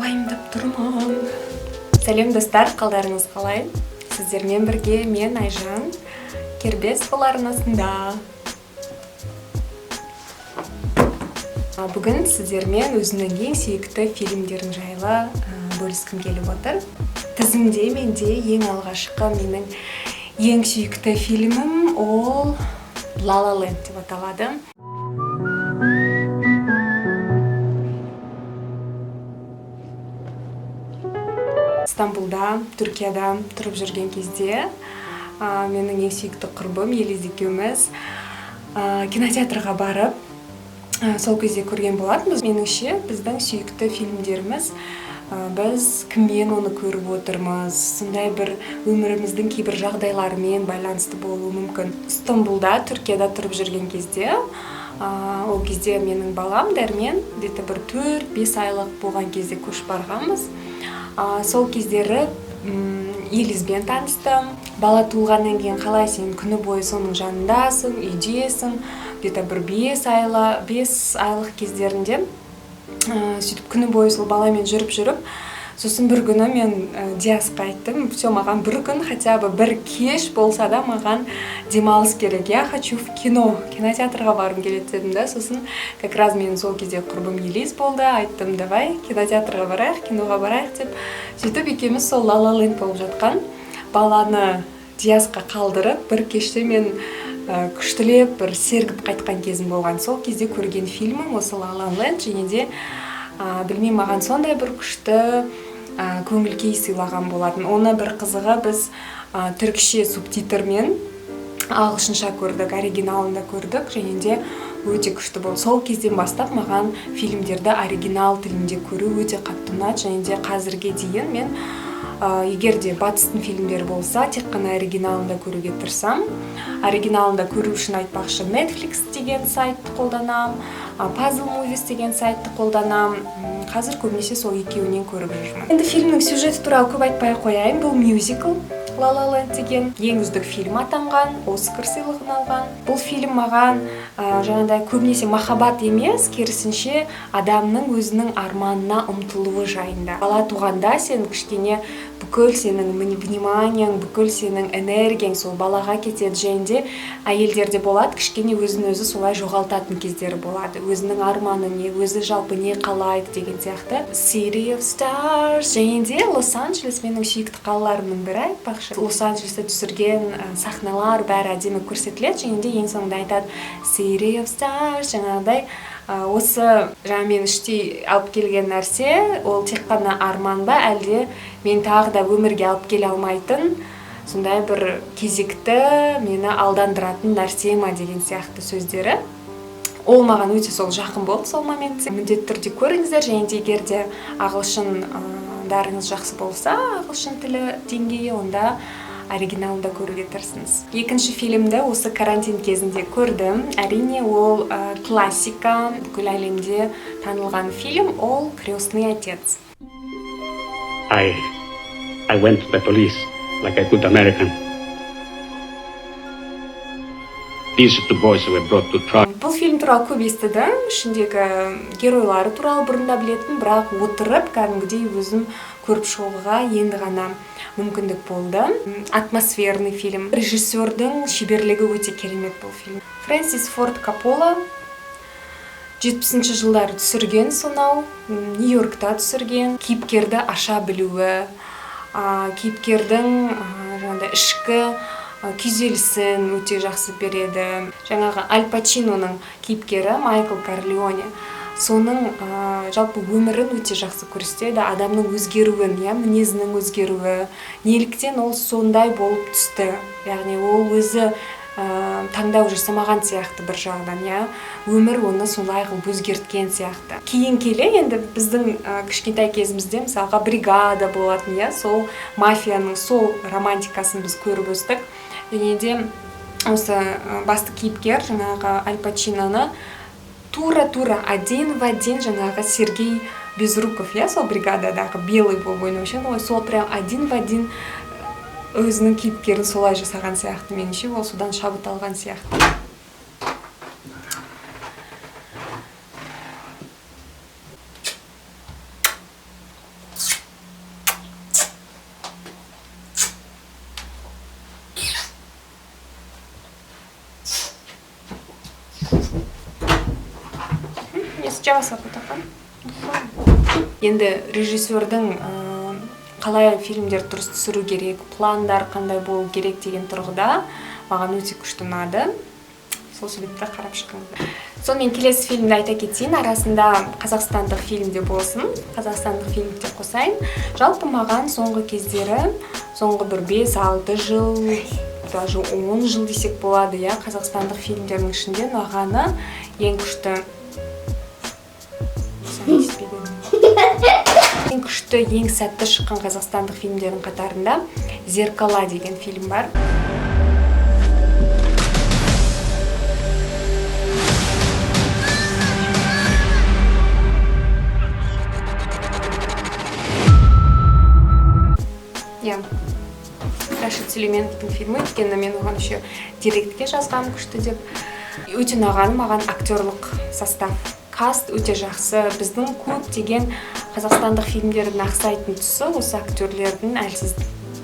Дайындап тұрмын. Сәлем достар, қалдарыңыз қалай? Сіздермен бірге мен Айжан, Кербез арнасында. Бүгін сіздермен өзімнің ең сүйікті фильмдерім жайлы бөліскім келіп отыр. Тізімде менде ең алғашқы менің ең сүйікті фильмім ол La La Land деп аталады. Стамбулда, Түркияда тұрып жүрген кезде менің ең сүйікті құрбым Елиз екеуміз кинотеатрға барып, сол кезде көрген болатынбыз. Меніңше біздің сүйікті фильмдеріміз біз кіммен оны көріп отырмыз, сондай бір өміріміздің кейбір жағдайларымен байланысты болуы мүмкін. Стамбулда, Түркияда тұрып жүрген кезде, ол кезде менің балам Дәрмен где-то бір 4-5 айлық болған кезде көшіп барғанбыз. Сол кездері Елизбен таныстым. Бала туылғаннан кейін қалай сен күні бойы соның жанындасың, үйдесің, где-то бір 5 айлық кездерінде сөйтіп күні бойы сол баламен жүріп, сосын бір күні мен Диасқа айттым, все, маған бір күн, хотя бы бір кеш болса да маған демалыс керек. Я хочу в кино, кинотеатрға барғым келеді дедім да. Сосын как раз менің сол кезде құрбым Елиз болды. Айттым, давай кинотеатрға барайық, киноға барайық деп. Сөйтіп екеуміз сол La La Land болып жатқан баланы Диасқа қалдырып, бір кеште мен күштілеп бір сергіп қайтқан кезім болған. Сол кезде көрген фильмім осы La La Land, және де білмеймін, маған сондай бір күшті көңіл күй сыйлаған болатын. Оны бір қызығы біз түркше субтитрмен ағылшынша көрдік, оригиналында көрдік, және де өте күшті болды. Сол кезден бастап маған фильмдерді оригинал тілінде көру өте қатты ұнады, және де қазірге дейін мен егер де батыстың фильмдері болса, тек қана оригиналында көруге тырысам. Оригиналында көру үшін айтпақшы Netflix деген сайтты қолданам, Puzzle Movies деген сайтты қолданам. Қазір көбінесе сол екеуінен көріп жүрмін. Енді фильмнің сюжеті туралы көп айтпай қояйын. Бұл мюзикл La La Land деген ең үздік фильм атанған, Оскар сыйлығын алған. Бұл фильм маған жаңағыдай көбінесе махаббат емес, керісінше адамның өзінің арманына ұмтылуы жайында. Бала туғанда сен кішкене бүкіл сенің вниманиең, бүкіл сенің энергияң сол балаға кетеді, және де әйелдерде болады, кішкене өзін-өзі солай жоғалтатын кездері болады. Өзінің арманы не, өзі жалпы не қалайды деген сияқты. City of Stars, және де Лос-Анджелес менің сүйікті қалаларымның бірі, айтпақшы. Лос-Анджелесте түсірген сахналар бәрі әдемі көрсетіледі, және де ең соңында айтады City of Stars, жаңағыдай. Осы жаңа мен іштей алып келген нәрсе, ол тек қана арман ба, әлде мен тағы да өмірге алып келе алмайтын, сондай бір кезекті мені алдандыратын нәрсе ма деген сияқты сөздері. Ол маған өте сол жақын болды сол моментте. Міндетті түрде көріңіздер, және де егер де ағылшын дарыңыз жақсы болса, ағылшын тілі деңгейі, онда оригиналында көруге тырысыңыз. Екінші фильмді осы карантин кезінде көрдім. Әрине ол классика, бүкіл әлемде танылған фильм, ол Крестный отец. I went to the police like a good American. These are the boys who were brought to trial. Бұл фильм туралы көп естідім. Ішіндегі геройлары туралы бұрында білетін, бірақ отырып кәдімгідей өзім көріп шығуға енді ғана мүмкіндік болды. Атмосферный фильм. Режиссердің шеберлігі өте керемет бұл фильм. Фрэнсис Форд Коппола 70-ші жылдары түсірген, сонау Нью-Йоркта түсірген. Кейіпкерді аша білуі, кейіпкердің ішкі күйзелісін өте жақсы береді. Жаңағы Аль Пачиноның кейіпкері Майкл Корлеоне. Соның жалпы өмірін өте жақсы көрсетеді, адамның өзгеруін, мінезінің өзгеруі, неліктен ол сондай болып түсті. Яғни ол өзі таңдау жасамаған сияқты бір жағдан, өмір оны солай қылып өзгерткен сияқты. Кейін келе енді біздің кішкентай кезімізде мысалға Бригада болатын, сол мафияның сол романтикасын біз көріп өстік. Және де осы басты кейіпкер жаңағы Аль Пачиноны тура один в один жаңағы Сергей Безруков, сол бригададағы белый болып ойнаушы, сол прям один в один өзінің кейіпкерін солай жасаған сияқты. Меніңше ол содан шабыт алған сияқты. жабасақ отақан. Енді режиссердің қалай фильмдер дұрыс түсіру керек, пландар қандай болу керек деген тұрғыда маған өте күшті ұнады. Сол себепті қарап шыққан. Сонымен келесі фильмді айта кетейін, арасында қазақстандық фильм де болсын, қазақстандық фильм де қосайын. Жалпы маған соңғы кездері, соңғы бір 5-6 жыл, даже 10 жыл десек болады, қазақстандық фильмдердің ішінде ұнағаны ең күшті ең күшті, ең сәтті шыққан қазақстандық фильмдердің қатарында «Зеркала» деген фильм бар. Рашид Сүлейменовтың фильмі, өйткені мен оған еще директке жазғам күшті деп. Өте ұнағаны маған актерлық состав. Каст өте жақсы. Біздің көптеген қазақстандық фильмдердің ақсайтын тұсы осы актерлердің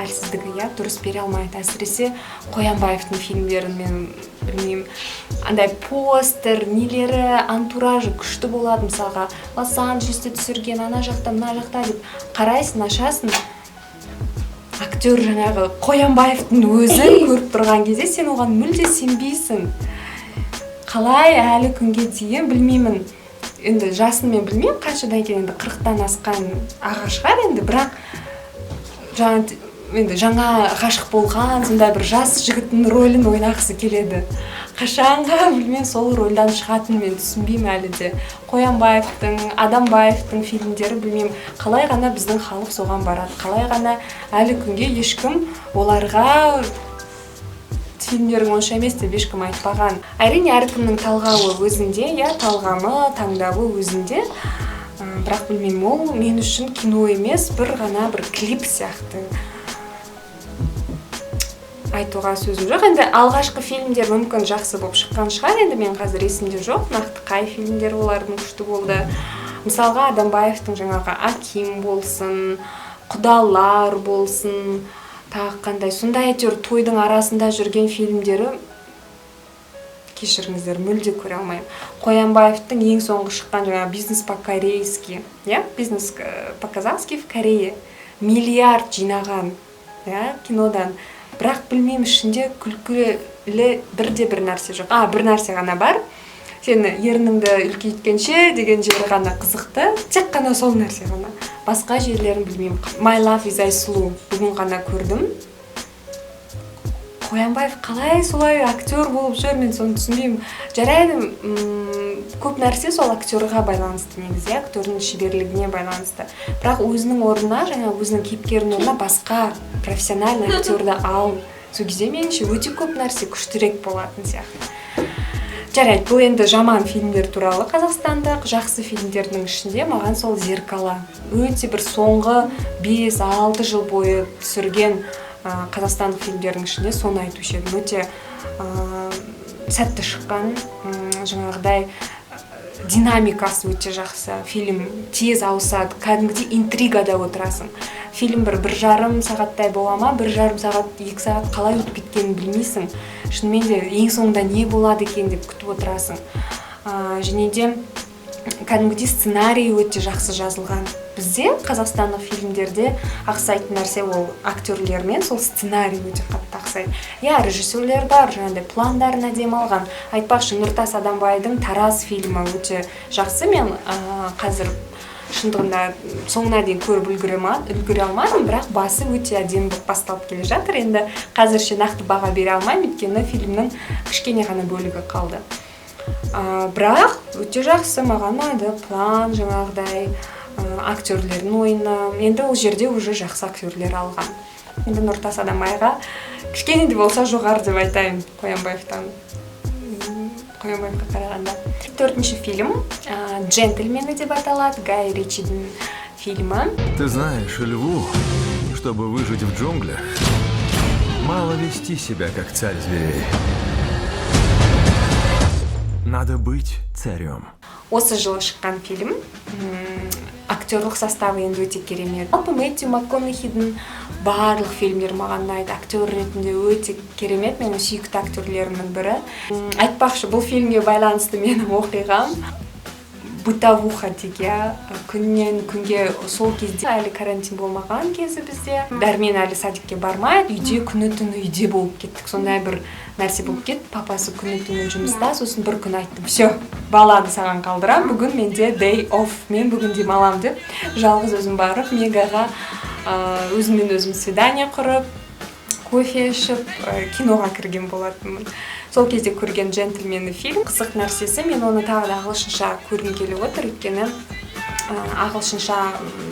әлсіздігі, дұрыс бере алмайды. Әсіресе Қоянбаевтың фильмдерін мен білмеймін, андай постер, нелері, антуражы күшті болады. Мысалға, Лос-Анджелесте түсірген, ана жақта, мына жақта деп қарайсың, ашасың. Актер жаңағы Қоянбаевтың өзін көріп тұрған кезде сен оған мүлде сенбейсің. Қалай әлі күнге дейін білмеймін. Енді жасын мен білмеймін, қаншадан кейін, енді 40-тан асқан аға шығар енді, бірақ жаңа ғашық болған, сондай бір жас жігіттің рөлін ойнағысы келеді. Қашанға білмеймін, сол рөлдан шығатын мен түсінбеймін әлі де. Қоянбаевтың, Адамбаевтың фильмдері білмеймін, қалай ғана біздің халық соған барады, қалай ғана әлі күнге ешкім оларға фильмдерің онша емес деп ешкім айтпаған. Әрине әркімнің талғауы өзінде, талғамы, таңдауы өзінде. Бірақ білмеймін, ол мен үшін кино емес, бір ғана бір клип сияқты. Айтуға сөзім жоқ. Енді алғашқы фильмдер мүмкін жақсы болып шыққан шығар, енді мен қазір есімде жоқ, нақты қай фильмдер олардың күшті болды. Мысалға Адамбаевтың жаңағы Аким болсын, Құдалар болсын, тағы қандай, сондай әйтеуір тойдың арасында жүрген фильмдері, кешіріңіздер, мүлде көре алмаймын. Қоянбаевтың ең соңғы шыққан жаңағы «Бизнес по-корейски», «Бизнес по-казахски в Корее», миллиард жинаған кинодан. Бірақ білмеймін, ішінде күлкілі бірде-бір нәрсе жоқ. Бір нәрсе ғана бар. Сені ерніңді үлкейткенше деген жері ғана қызықты. Тек қана сол нәрсе ғана. Басқа жерлерін білмеймін. My Love is Айсұлу бүгін ғана көрдім. Қоянбаев қалай солай актер болып жүр, мен соны түсінбеймін. Жарайды, көп нәрсе сол актерға байланысты негізі, актердің шеберлігіне байланысты. Бірақ өзінің орнына, жаңа өзінің кейіпкерінің орнына басқа профессиональный актерді ал. Сол кезде меніңше өте көп нәрсе күштірек болатын сияқты. Жарайды, бұл енді жаман фильмдер туралы қазақстандық жақсы фильмдердің ішінде маған сол «Зеркала». Өте бір соңғы 5-6 жыл бойы түсірген қазақстандық фильмдердің ішінде соны айтушы едім. Өте сәтті шыққан, жаңағыдай динамикасы өте жақсы. Фильм тез ауысады, кәдімгідей интригада отырасың. Фильм бір жарым сағаттай бола ма, 1,5 сағат, 2 сағат қалай өтіп кеткенін білмейсің. Шынымен де ең соңында не болады екен деп күтіп отырасың. Және де кәдімгідей сценарий өте жақсы жазылған. Бізде қазақстандық фильмдерде ақсайтын нәрсе ол актерлер мен сол сценарий өте қатты ақсайды. Режиссерлер бар, жаңағыдай пландарына демалған. Айтпақшы, Нұртас Адамбайдың «Тараз» фильмі өте жақсы. Мен қазір шындығында соңына дейін көріп үлгере алмадым, бірақ басы өте әдемі болып басталып келе жатыр. Енді қазірше нақты баға бере алмаймын, өйткені фильмнің кішкене ғана бөлігі қалды. Бірақ өте жақсы, маған ұнады. План, жаңағыдай актерлердің ойыны. Енді ол жерде уже жақсы актерлер алған. Енді Нұртас Адамбайға кішкене де болса жоғары деп айтайын Қоянбаевқа қарағанда. 4-ші фильм «Джентльмены» деп аталады, Гай Ричидің фильмі. Ты знаешь, льву, чтобы выжить в джунглях, мало вести себя как царь зверей. Надо быть царем. Осы жылы шыққан фильм. Актерлық составы енді өте керемет. Мэтью МакКонахидің барлық фильмдері маған ұнайды. Актер ретінде өте керемет, менің сүйікті актерлерімнің бірі. Айтпақшы, бұл фильмге байланысты менің оқиғам. бытовуха деген күннен күнге сол кезде әлі карантин болмаған кезі бізде дәрмен әлі садикке бармайды, үйде күні түні үйде болып кеттік. Сондай бір нәрсе болып кетті. Папасы күні түні жұмыста, сосын бір күн айттым, все, баланы саған қалдырам, бүгін менде day off, мен бүгін демалам деп жалғыз өзім барып Мегаға өзіммен өзім свидание құрып, кофе ішіп, киноға кірген болатынмын. Сол кезде көрген джентльменді фильм. Қызық нәрсесі, мен оны тағы да ағылшынша көргім келіп отыр, өйткені ағылшынша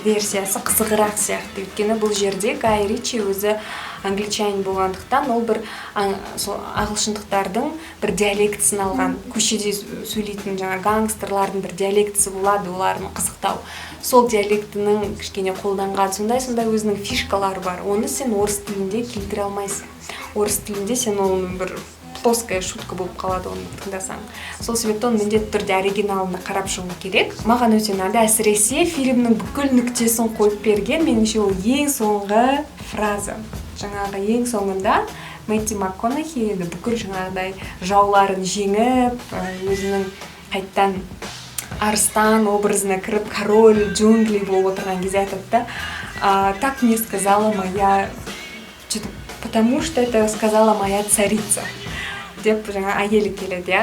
версиясы қызығырақ сияқты. Өйткені бұл жерде Гай Ричи өзі англичанин болғандықтан, ол бір ағылшындықтардың бір диалектісін алған. Көшеде сөйлейтін жаңа гангстерлардың бір диалектісі болады, олардың қызықтау. Сол диалектінің кішкене қолданған сондай өзінің фишкалары бар. Оны сен орыс тілінде келтіре алмайсың. Орыс тілінде сен оның бір плоская шутка болып қалады оны тыңдасаң. Сол себепті оны міндетті түрде оригиналына қарап шығу керек. Маған өте ұнады, әсіресе фильмнің бүкіл нүктесін қойып берген, меніңше ол ең соңғы фраза. Жаңағы ең соңында Мэтью МакКонахи бүкіл жаңағыдай жауларын жеңіп, өзінің қайттан арыстан образына кіріп, король джунглей болып отырған кезде айтады, так мне сказала моя, потому что это сказала моя царица. Деп жаңа әйелі келеді,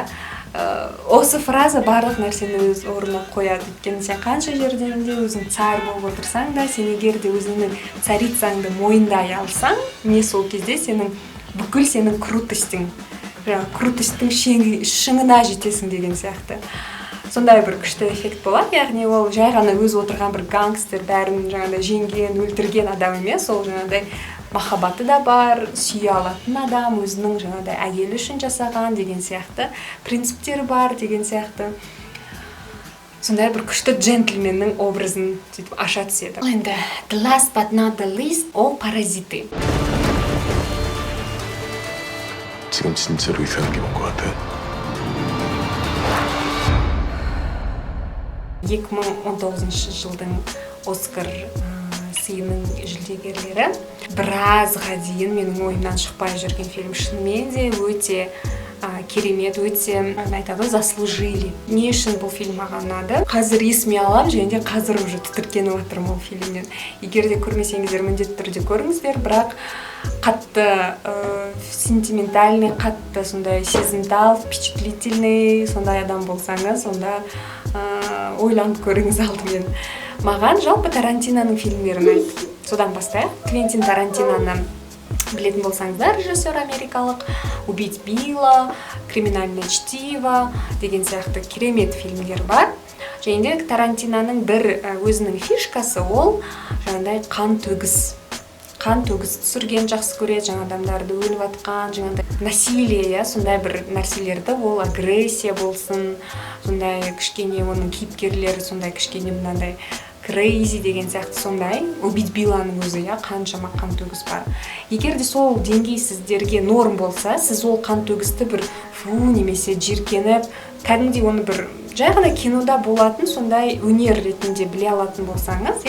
осы фраза барлық нәрсені өз орнына қояды. Өйткені сен қанша жерден де өзің царь болып отырсаң да, сен егер де өзіңнің царицаңды мойындай алсаң, не сол кезде бүкіл сенің крутостың шыңына жетесің деген сияқты. Сондай бір күшті эффект болады, яғни ол жай ғана өз отырған бір гангстер, бәрін жаңағыдай жеңген, өлтірген адам емес, ол жаңағыдай махаббаты да бар, сүйе алатын адам, өзінің жаңағыдай әйелі үшін жасаған деген сияқты, принциптері бар деген сияқты. Сондай бір күшті джентльменнің образын аша түседі. Енді the last but not the least, ол паразиты. 지금 진짜로 이상한 게 온 것 같아. 2019 жылдың Оскар сыйының жүлдегерлері. Біразға дейін менің ойымнан шықпай жүрген фильм, шынымен де өте керемет, өте айтады, заслужили. Не үшін бұл фильм маған ұнады? Қазір есіме алам, және де қазір уже тітіркеніп отырмын ол фильмнен. Егер де көрмесеңіздер, міндетті түрде көріңіздер, бірақ қатты сентиментальный, қатты сондай сезімтал, впечатлительный сондай адам болсаңыз, сонда ойланып көріңіз алдымен. Маған жалпы Тарантиноның фильмдерін айт. Содан бастайық. Квентин Тарантиноны білетін болсаңыздар, режиссер америкалық, «Убить Билла», «Криминальное чтиво» деген сияқты керемет фильмдер бар. Және де Тарантиноның бір өзінің фишкасы ол жаңағыдай қан төгіс түсірген жақсы көреді, жаңа адамдарды өліп атқан, жаңағыдай насилие, сондай бір нәрселерді, ол агрессия болсын, сондай кішкене оның кейіпкерлері сондай кішкене мынандай крейзи деген сияқты сондай. «Убить Билланың өзі, қаншама қан төгіс бар. Егер де сол деңгей сіздерге норм болса, сіз ол қан төгісті бір немесе жиркеніп, кәдімгідей оны бір жай ғана кинода болатын сондай өнер ретінде біле алатын болсаңыз,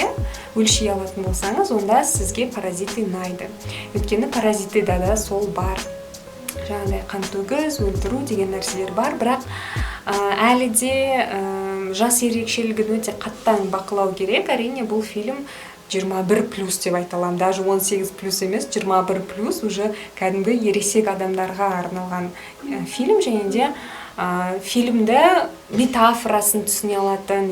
өлшей алатын болсаңыз, онда сізге паразиты ұнайды. Өйткені паразитыда да сол бар. Жаңағыдай қан төгіс, өлтіру деген нәрселер бар, бірақ әлі де жас ерекшелігін өте қаттан бақылау керек. Әрине бұл фильм 21+ деп айта аламын. Даже 18+ емес, 21+ уже кәдімгі ересек адамдарға арналған фильм. Және де фильмді метафорасын түсіне алатын,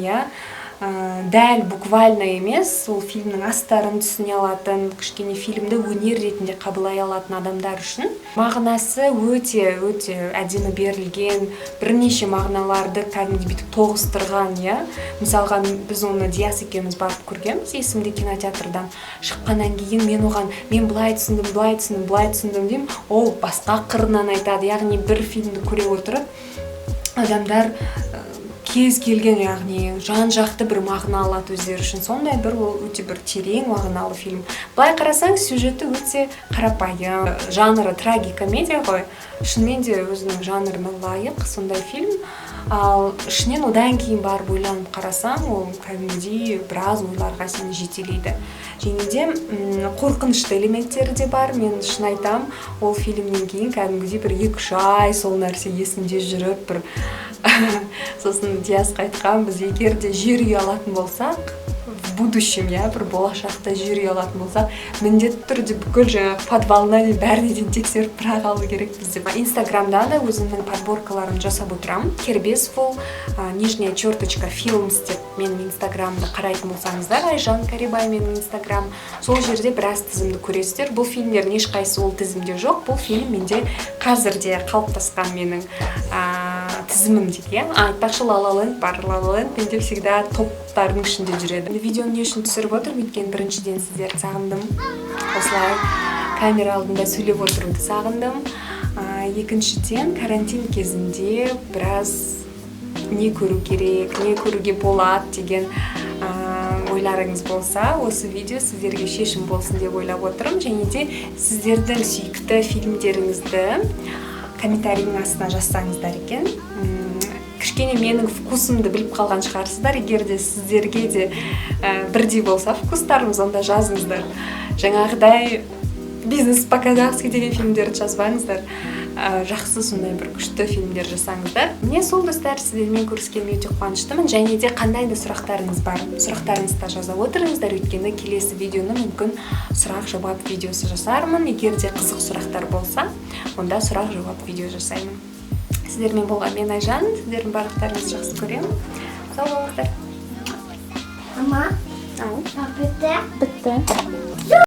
дәл буквально емес, ол фильмнің астарын түсіне алатын, кішкене фильмді өнер ретінде қабылдай алатын адамдар үшін мағынасы өте әдемі берілген, бірнеше мағыналарды кәдімгі бүйтіп тоғыстырған. Мысалға біз оны Диас екеуміз барып көргенбіз, есімде кинотеатрдан шыққаннан кейін мен былай түсіндім деймін, ол басқа қырынан айтады. Яғни бір фильмді көре отырып адамдар кез келген, яғни жан-жақты бір мағына алады өздері үшін. Сондай бір ол өте бір терең мағыналы фильм. Былай қарасаң, сюжеті өте қарапайым, жанры трагикомедия ғой. Шынымен де өзінің жанрына лайық сондай фильм. Ал ішінен одан кейін барып ойланып қарасаң, ол кәдімгідей біраз ойларға сені жетелейді. Және де қорқынышты элементтері де бар. Мен шын айтам, ол фильмнен кейін кәдімгідей бір 2-3 ай сол нәрсе есімде жүріп, бір сосын Диасқа айтқам, біз егер де жер үй алатын болсақ, в будущем, бір болашақта жер үй алатын болсақ, міндетті түрде бүкіл жаңағы подвалына бәрінен тексеріп бірақ алу керекпіз деп. Инстаграмда да өзімнің подборкаларын жасап отырамын. Кербесфул, нижняя черточка films деп менің инстаграмымды қарайтын болсаңыздар, Айжан Карибай менің инстаграм. Сол жерде біраз тізімді көресіздер. Бұл фильмдердің ешқайсысы ол тізімде жоқ. Бұл фильм менде қазірде қалыптасқан менің тізімім дейді. Айтпақшы La La Land бар. La La Land менде всегда топтардың ішінде жүреді. Видеоны не үшін түсіріп отырмын? Өйткені біріншіден сіздерді сағындым. Осылай камера алдында сөйлеп отыруды сағындым. Екіншіден карантин кезінде біраз не көру керек, не көруге болады деген ойларыңыз болса, осы видео сіздерге шешім болсын деп ойлап отырмын. Және де сіздердің сүйікті фильмдеріңізді комментарийдің астына жазсаңыздар екен. Кішкене менің вкусымды біліп қалған шығарсыздар. Егер де сіздерге де бірдей болса вкустарымыз, онда жазыңыздар. Жаңағыдай бизнес по-казахски деген фильмдерді жазбаңыздар. Жақсы сондай бір күшті фильмдер жасаңыздар. Міне сол достар, сіздермен көріскеніме өте қуаныштымын. Және де қандай да сұрақтарыңыз бар, сұрақтарыңызды жаза отырыңыздар. Өйткені келесі видеоны мүмкін сұрақ-жауап видеосы жасармын. Егер де қызық сұрақтар болса, онда сұрақ-жауап видео жасаймын. Сіздермен болған мен Айжан, сіздердің барлықтарыңызды жақсы көремін. Сау болыңыздар. Мама, Ау. бітті. Бітті.